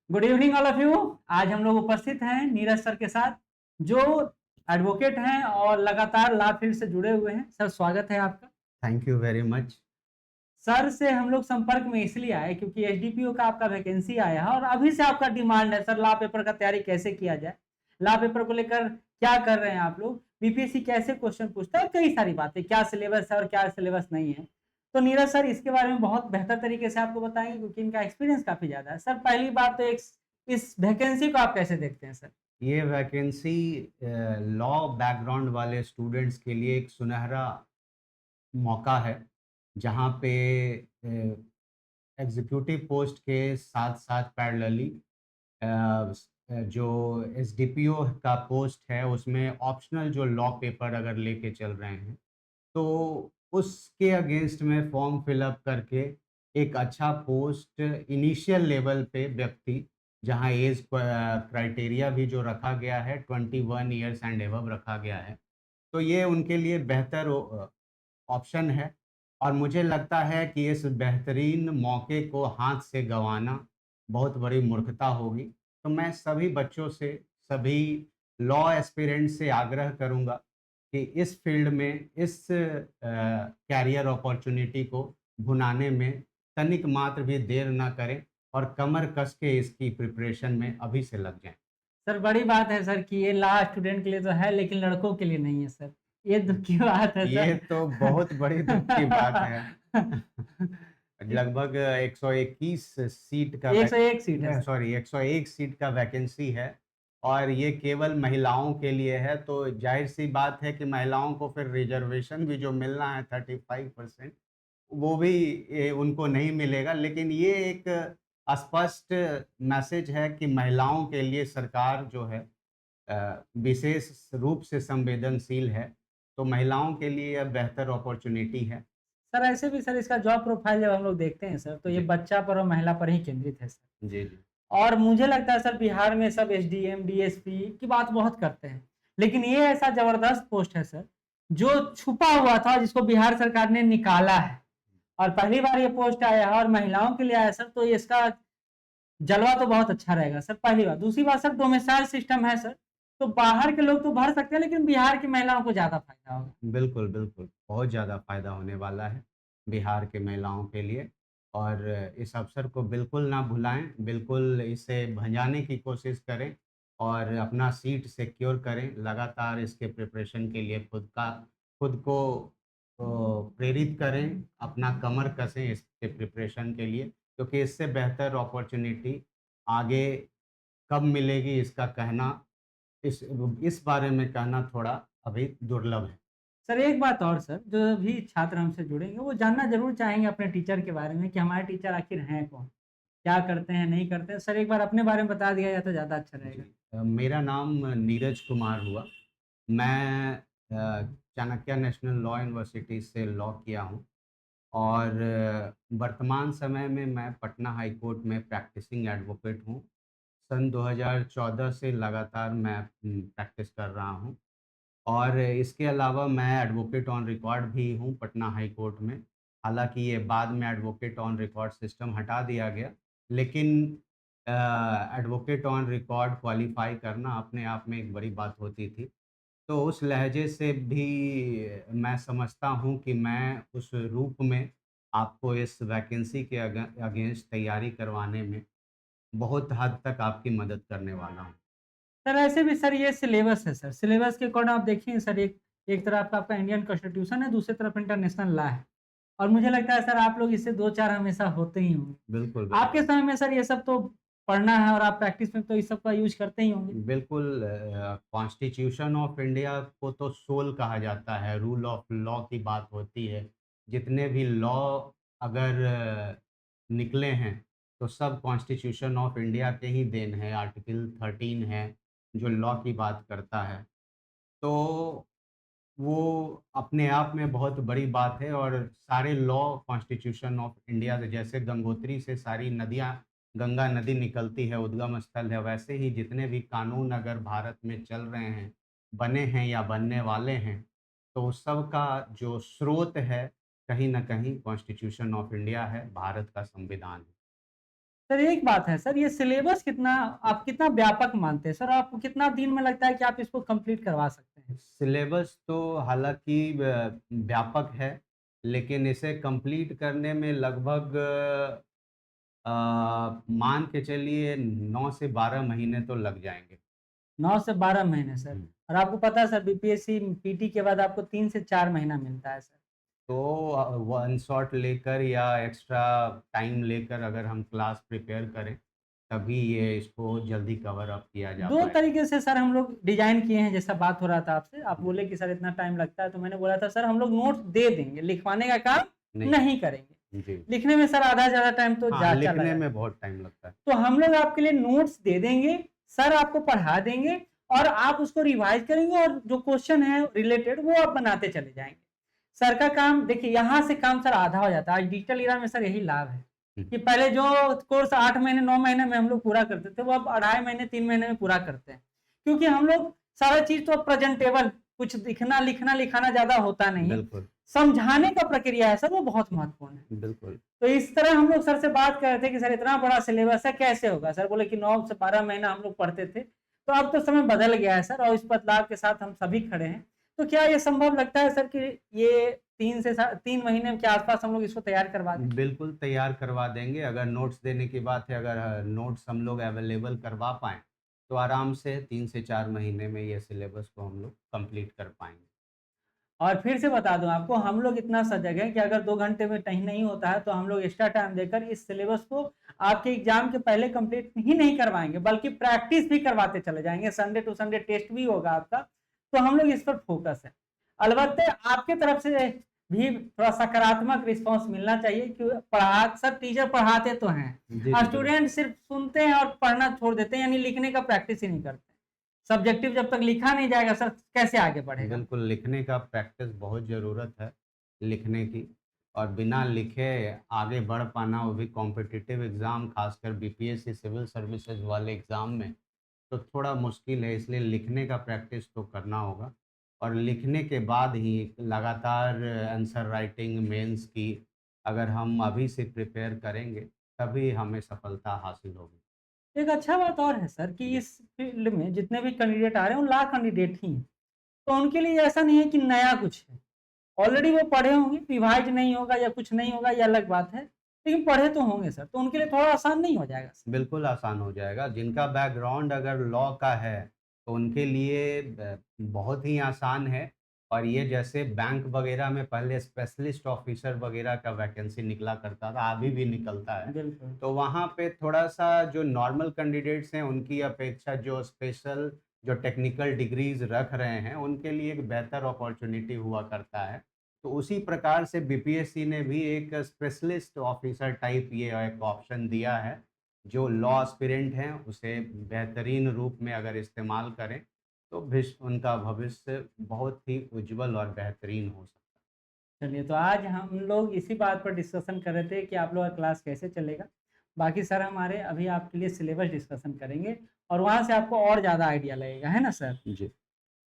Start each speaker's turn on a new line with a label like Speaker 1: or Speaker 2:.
Speaker 1: Good evening all of you. आज हम लोग उपस्थित हैं नीरज सर के साथ, जो एडवोकेट हैं और लगातार लॉ फील्ड से जुड़े हुए हैं। सर, स्वागत है आपका।
Speaker 2: Thank you very much.
Speaker 1: Sir से हम लोग संपर्क में इसलिए आए क्योंकि एसडीपीओ का आपका वैकेंसी आया है और अभी से आपका डिमांड है सर, लॉ पेपर का तैयारी कैसे किया जाए, लॉ पेपर को लेकर क्या कर रहे हैं आप लोग, बीपीएससी कैसे क्वेश्चन पूछता है, कई सारी बातें, क्या सिलेबस है और क्या सिलेबस नहीं है। तो नीरज सर इसके बारे में बहुत बेहतर तरीके से आपको बताएंगे क्योंकि इनका एक्सपीरियंस काफी ज्यादा है। सर, पहली बात तो एक इस वैकेंसी को आप कैसे देखते हैं सर?
Speaker 2: ये वैकेंसी लॉ बैकग्राउंड वाले स्टूडेंट्स के लिए एक सुनहरा मौका है, जहाँ पे एग्जीक्यूटिव पोस्ट के साथ साथ पैरेलली जो एसडीपीओ का पोस्ट है उसमें ऑप्शनल जो लॉ पेपर अगर लेके चल रहे हैं तो उसके अगेंस्ट में फॉर्म फिलअप करके एक अच्छा पोस्ट इनिशियल लेवल पे व्यक्ति, जहाँ एज क्राइटेरिया भी जो रखा गया है 21 ईयर्स एंड एबव रखा गया है, तो ये उनके लिए बेहतर ऑप्शन है। और मुझे लगता है कि इस बेहतरीन मौके को हाथ से गंवाना बहुत बड़ी मूर्खता होगी। तो मैं सभी बच्चों से, सभी लॉ एस्पिरेंट से आग्रह करूँगा कि इस फ़ील्ड में इस कैरियर अपॉर्च्युनिटी को भुनाने में तनिक मात्र भी देर ना करें और कमर कस के इसकी प्रिपरेशन में अभी से लग जाएँ।
Speaker 1: सर, बड़ी बात है सर कि ये लॉ स्टूडेंट के लिए तो है लेकिन लड़कों के लिए नहीं है सर। ये दुख की बात है
Speaker 2: ये
Speaker 1: सर।
Speaker 2: तो बहुत बड़ी दुःख की बात है। लगभग 121 सीट का
Speaker 1: 101 सीट है सर।
Speaker 2: 101 सीट का वैकेंसी है और ये केवल महिलाओं के लिए है, तो ज़ाहिर-सी बात है कि महिलाओं को फिर रिज़र्वेशन भी जो मिलना है 35%, वो भी उनको नहीं मिलेगा। लेकिन ये एक स्पष्ट मैसेज है कि महिलाओं के लिए सरकार जो है विशेष रूप से संवेदनशील है, तो महिलाओं के लिए यह बेहतर अपॉर्च्युनिटी है।
Speaker 1: सर, ऐसे भी सर इसका जॉब प्रोफाइल जब हम लोग देखते हैं सर, तो ये
Speaker 2: जी,
Speaker 1: बच्चा पर और महिला पर ही केंद्रित है सर।
Speaker 2: जी, जी।
Speaker 1: और मुझे लगता है सर बिहार में सब एसडीएम, डीएसपी की बात बहुत करते हैं। लेकिन ये ऐसा ज़बरदस्त पोस्ट है सर, जो छुपा हुआ था जिसको बिहार सरकार ने निकाला है। और पहली बार ये पोस्ट आया है और महिलाओं के लिए आया है सर, तो इसका जलवा तो बहुत अच्छा रहेगा सर, पहली बात। दूसरी बात सर, डोमिसाइल सिस्टम है सर, तो बाहर के लोग तो भर सकते हैं लेकिन बिहार की महिलाओं को ज़्यादा फ़ायदा होगा।
Speaker 2: बिल्कुल, बिल्कुल। बहुत ज़्यादा फ़ायदा होने वाला है बिहार के महिलाओं के लिए और इस अवसर को बिल्कुल ना भुलाएँ, बिल्कुल इसे भंजाने की कोशिश करें और अपना सीट सिक्योर करें। लगातार इसके प्रिपरेशन के लिए खुद को प्रेरित करें, अपना कमर कसें इसके प्रिपरेशन के लिए, क्योंकि इससे बेहतर अपॉर्च्युनिटी आगे कब मिलेगी इसका कहना, इस बारे में कहना थोड़ा अभी दुर्लभ है।
Speaker 1: सर, एक बात और सर, जो भी छात्र हमसे जुड़ेंगे वो जानना ज़रूर चाहेंगे अपने टीचर के बारे में कि हमारे टीचर आखिर हैं कौन? क्या करते हैं, नहीं करते हैं? सर, एक बार अपने बारे में बता दिया जाए तो ज़्यादा अच्छा
Speaker 2: जी।
Speaker 1: रहेगा।
Speaker 2: मेरा नाम नीरज कुमार हुआ। मैं चाणक्य नेशनल लॉ यूनिवर्सिटी से लॉ किया हूँ और वर्तमान समय में मैं पटना हाई कोर्ट में प्रैक्टिसिंग एडवोकेट हूँ। सन 2014 से लगातार मैं प्रैक्टिस कर रहा हूँ और इसके अलावा मैं एडवोकेट ऑन रिकॉर्ड भी हूँ पटना हाई कोर्ट में। हालाँकि ये बाद में एडवोकेट ऑन रिकॉर्ड सिस्टम हटा दिया गया, लेकिन एडवोकेट ऑन रिकॉर्ड क्वालीफ़ाई करना अपने आप में एक बड़ी बात होती थी। तो उस लहज़े से भी मैं समझता हूँ कि मैं उस रूप में आपको इस वैकेंसी के अगेंस्ट तैयारी करवाने में बहुत हद तक आपकी मदद करने वाला हूँ।
Speaker 1: सर, ऐसे भी सर ये सिलेबस है सर, सिलेबस के अकॉर्डिंग आप देखिए सर, एक एक तरफ आपका इंडियन कॉन्स्टिट्यूशन है, दूसरी तरफ इंटरनेशनल लॉ है। और मुझे लगता है सर आप लोग इससे 2-4 हमेशा होते ही होंगे।
Speaker 2: बिल्कुल,
Speaker 1: आपके
Speaker 2: बिल्कुल।
Speaker 1: समय में सर ये सब तो पढ़ना है और आप प्रैक्टिस में तो इस सब का यूज़ करते ही होंगे।
Speaker 2: बिल्कुल कॉन्स्टिट्यूशन ऑफ इंडिया को तो सोल कहा जाता है, रूल ऑफ लॉ की बात होती है। जितने भी लॉ अगर निकले हैं, तो सब कॉन्स्टिट्यूशन ऑफ इंडिया के ही देन है। आर्टिकल 13 है, जो लॉ की बात करता है। तो वो अपने आप में बहुत बड़ी बात है और सारे लॉ कॉन्स्टिट्यूशन ऑफ इंडिया से, जैसे गंगोत्री से सारी नदियाँ, गंगा नदी निकलती है, उद्गम स्थल है, वैसे ही जितने भी कानून अगर भारत में चल रहे हैं, बने हैं या बनने वाले हैं, तो उस सब का जो स्रोत है, कहीं न कहीं कॉन्स्टिट्यूशन ऑफ इंडिया है, भारत का संविधान है।
Speaker 1: सर एक बात है सर, ये सिलेबस कितना आप कितना व्यापक मानते हैं सर? आपको कितना दिन में लगता है कि आप इसको कंप्लीट करवा सकते हैं?
Speaker 2: सिलेबस तो हालाँकि व्यापक है, लेकिन इसे कंप्लीट करने में लगभग मान के चलिए 9 से 12 महीने तो लग जाएँगे।
Speaker 1: 9 से 12 महीने सर।
Speaker 2: हुँ।
Speaker 1: और आपको पता है सर, बीपीएससी पीटी के बाद आपको 3 से 4 महीना मिलता है सर।
Speaker 2: तो वन शॉट लेकर या एक्स्ट्रा टाइम लेकर अगर हम क्लास प्रिपेयर करें, तभी ये इसको जल्दी कवर अप किया जा
Speaker 1: 2
Speaker 2: पाए।
Speaker 1: तरीके से सर हम लोग डिज़ाइन किए हैं, जैसा बात हो रहा था आपसे। आप बोले कि सर इतना टाइम लगता है, तो मैंने बोला था सर हम लोग नोट्स दे देंगे, लिखवाने का काम
Speaker 2: नहीं,
Speaker 1: नहीं करेंगे।
Speaker 2: जी।
Speaker 1: लिखने में सर आधा से ज़्यादा टाइम तो
Speaker 2: हाँ,
Speaker 1: जा चला
Speaker 2: लिखने
Speaker 1: जाता है।
Speaker 2: में बहुत टाइम लगता है।
Speaker 1: तो हम लोग आपके लिए नोट्स दे देंगे, सर आपको पढ़ा देंगे और आप उसको रिवाइज़ करेंगे और जो क्वेश्चन है रिलेटेड वो आप बनाते चले जाएँगे। सर का काम देखिए, यहाँ से काम सर आधा हो जाता है। आज डिजिटल एरा में सर यही लाभ है
Speaker 2: हुँ,
Speaker 1: कि पहले जो कोर्स 8 महीने 9 महीने में हम लोग पूरा करते थे, वो अब 2.5 महीने 3 महीने में पूरा करते हैं। क्योंकि हम लोग सारा चीज़ तो अब प्रेजेंटेबल, कुछ दिखना, लिखना, लिखाना ज़्यादा होता नहीं है।
Speaker 2: बिल्कुल,
Speaker 1: समझाने का प्रक्रिया है सर, वो बहुत महत्वपूर्ण है।
Speaker 2: बिल्कुल।
Speaker 1: तो इस तरह हम लोग सर से बात कर रहे थे कि सर इतना बड़ा सिलेबस है, कैसे होगा? सर बोले कि 9 से 12 महीना हम लोग पढ़ते थे, तो अब तो समय बदल गया है सर और इस बदलाव के साथ हम सभी खड़े हैं। तो क्या ये संभव लगता है सर कि ये 3 महीने के आस-पास हम लोग इसको तैयार करवा दें?
Speaker 2: बिल्कुल तैयार करवा देंगे, अगर नोट्स देने की बात है, अगर नोट्स हम लोग अवेलेबल करवा पाएँ, तो आराम से 3 से 4 महीने में ये सिलेबस को हम लोग कंप्लीट कर पाएँगे।
Speaker 1: और फिर से बता दूँ आपको, हम लोग इतना सजग हैं कि अगर 2 घंटे में कहीं नहीं होता है, तो हम लोग एक्स्ट्रा टाइम देकर इस सिलेबस को आपके एग्ज़ाम के पहले कंप्लीट ही नहीं करवाएँगे, बल्कि प्रैक्टिस भी करवाते चले जाएँगे। संडे टू संडे टेस्ट भी होगा आपका, तो हम लोग इस पर फोकस है। अलबत्ते आपके तरफ से भी थोड़ा सकारात्मक रिस्पॉन्स मिलना चाहिए कि पढ़ा सर टीचर पढ़ाते तो हैं,
Speaker 2: जी, जी, बिल्कुल।
Speaker 1: स्टूडेंट सिर्फ़ सुनते हैं और पढ़ना छोड़ देते हैं, यानी लिखने का प्रैक्टिस ही नहीं करते। सब्जेक्टिव जब तक लिखा नहीं जाएगा सर, कैसे आगे बढ़ेगा?
Speaker 2: बिल्कुल, लिखने का प्रैक्टिस बहुत ज़रूरत है, लिखने की और बिना लिखे आगे बढ़ पाना, वो भी कॉम्पिटिटिव एग्ज़ाम, खासकर बीपीएससी सिविल सर्विसेज़ वाले एग्ज़ाम में, तो थोड़ा मुश्किल है, इसलिए लिखने का प्रैक्टिस तो करना होगा और लिखने के बाद ही लगातार आंसर राइटिंग, मेंस की अगर हम अभी से प्रिपेयर करेंगे, तभी हमें सफलता हासिल होगी।
Speaker 1: एक अच्छा बात और है सर कि
Speaker 2: जी।
Speaker 1: इस फील्ड में जितने भी कैंडिडेट आ रहे हैं वो ला कैंडिडेट ही हैं। तो उनके लिए ऐसा नहीं है कि नया कुछ है। ऑलरेडी वो पढ़े होंगे, रिवाइज़ नहीं होगा या कुछ नहीं होगा, ये अलग बात है। लेकिन पढ़े तो होंगे सर, तो उनके लिए थोड़ा आसान नहीं हो जाएगा सर?
Speaker 2: बिल्कुल आसान हो जाएगा। जिनका बैकग्राउंड अगर लॉ का है, तो उनके लिए बहुत ही आसान है और ये जैसे बैंक वगैरह में पहले स्पेशलिस्ट ऑफिसर वगैरह का वैकेंसी निकला करता था, अभी भी निकलता है।
Speaker 1: बिल्कुल।
Speaker 2: तो वहाँ पे थोड़ा-सा जो नॉर्मल कैंडिडेट्स हैं, उनकी अपेक्षा जो स्पेशल जो टेक्निकल डिग्रीज़ रख रहे हैं, उनके लिए एक बेहतर अपॉर्च्युनिटी हुआ करता है। तो उसी प्रकार से बीपीएससी ने भी एक स्पेशलिस्ट ऑफिसर टाइप ये एक ऑप्शन दिया है, जो लॉ एस्पिरेंट हैं उसे बेहतरीन रूप में अगर इस्तेमाल करें, तो उनका भविष्य बहुत ही उज्जवल और बेहतरीन हो सकता
Speaker 1: चलिए, तो आज हम लोग इसी बात पर डिस्कशन कर रहे थे कि आप लोग का क्लास कैसे चलेगा। बाकी सर हमारे अभी आपके लिए सिलेबस डिस्कशन करेंगे और वहाँ से आपको और ज़्यादा आइडिया लगेगा, है ना सर?
Speaker 2: है। जी।